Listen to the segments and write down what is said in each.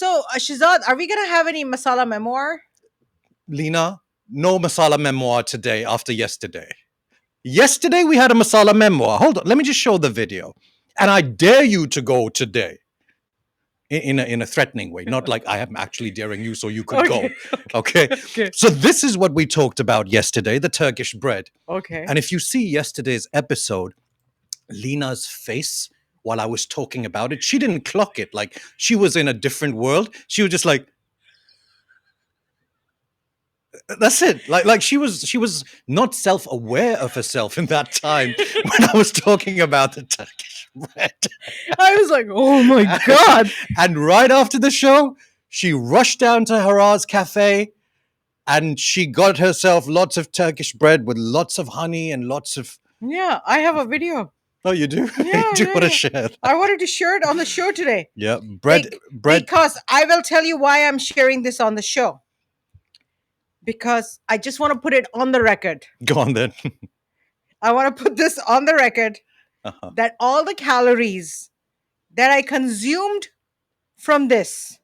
Shehzad, are we gonna have any masala memoir? Leena, no masala memoir today after yesterday. Yesterday we had a masala memoir. Hold on, let me just show the video. And I dare you to go today. In a threatening way, not like I am actually daring you so you could go. Okay. So this is what we talked about yesterday, the Turkish bread. Okay. And if you see yesterday's episode, Leena's face while I was talking about it, she didn't clock it. Like she was in a different world. She was just like, that's it. Like she was not self-aware of herself in that time when I was talking about the Turkish bread. I was like, oh my God. And right after the show, she rushed down to Haraz Cafe and she got herself lots of Turkish bread with lots of honey and lots of... Yeah, I have a video. Oh, you do? Yeah, Do you want to share that? I wanted to share it on the show today. Yeah, bread. Because I will tell you why I'm sharing this on the show. Because I just want to put it on the record. Go on then. I want to put this on the record that all the calories that I consumed from this.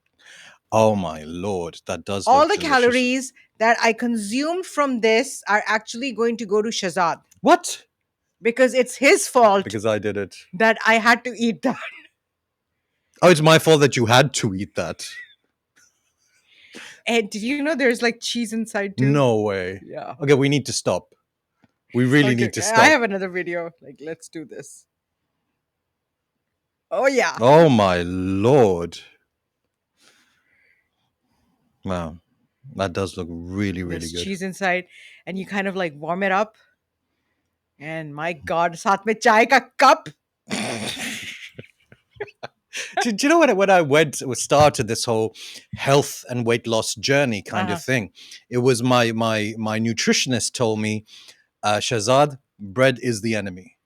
Oh my Lord, that does all look the delicious. Calories that I consumed from this are actually going to go to Schehzad. What? Because it's his fault. Because I did it. That I had to eat that. Oh, it's my fault that you had to eat that. And did you know there's like cheese inside too? No way. Yeah. Okay, we need to stop. We really need to stop. I have another video. Like, let's do this. Oh, yeah. Oh, my Lord. Wow. That does look really, really There's good. Cheese inside. And you kind of like warm it up. And my God, saath mein chai ka cup. Do you know when I started this whole health and weight loss journey kind of thing? It was my nutritionist told me, Shehzad, bread is the enemy.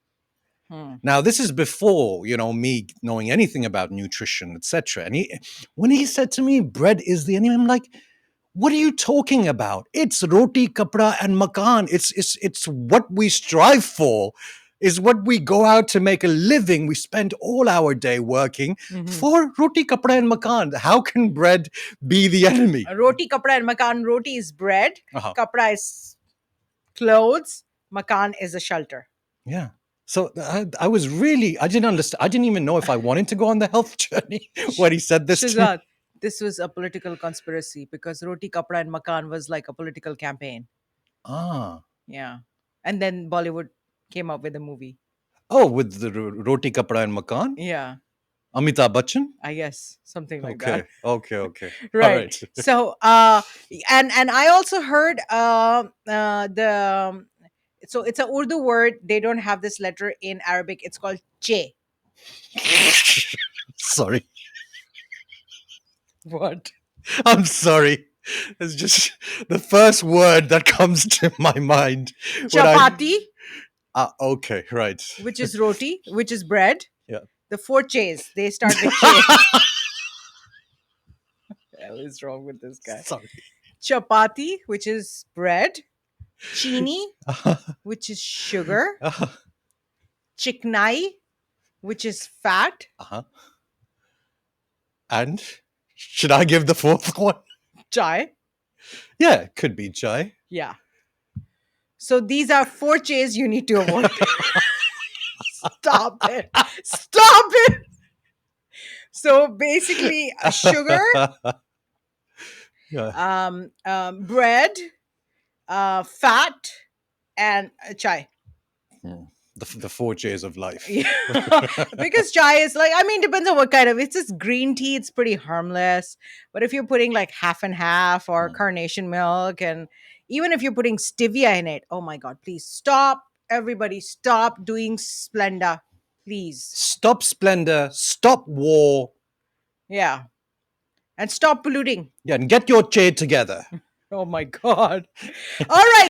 Now this is before me knowing anything about nutrition, etc. And when he said to me, bread is the enemy, I'm like, what are you talking about? It's roti, kapra, and makan. It's what we strive for. Is what we go out to make a living. We spend all our day working for roti, kapra, and makan. How can bread be the enemy? Roti, kapra, and makan. Roti is bread. Kapra is clothes. Makan is a shelter. Yeah. So I was really, I didn't understand. I didn't even know if I wanted to go on the health journey when he said this to me. This was a political conspiracy because Roti, Kapra and Makan was like a political campaign. Yeah. And then Bollywood came up with a movie. Oh, with the Roti, Kapra and Makan? Yeah. Amitabh Bachchan? I guess. Something like that. Okay. Right. So, and I also heard so it's an Urdu word. They don't have this letter in Arabic. It's called che. Sorry. What? I'm sorry. It's just the first word that comes to my mind. Chapati. Okay, right. Which is roti, which is bread. Yeah. The 4 Ch's. They start with che. What is wrong with this guy? Sorry. Chapati, which is bread. Chini, which is sugar. Chiknai, which is fat. And should I give the fourth one? Chai. Yeah, it could be chai. Yeah. So these are 4 Ch's you need to avoid. Stop it. Stop it. So basically, sugar, bread, fat, and chai. The 4 J's of life. Yeah. Because chai is like, depends on what kind of, it's just green tea, it's pretty harmless. But if you're putting like half and half or carnation milk, and even if you're putting stevia in it, oh my God, please stop. Everybody stop doing Splenda. Please. Stop Splenda. Stop war. Yeah. And stop polluting. Yeah, and get your chai together. Oh my God. All right.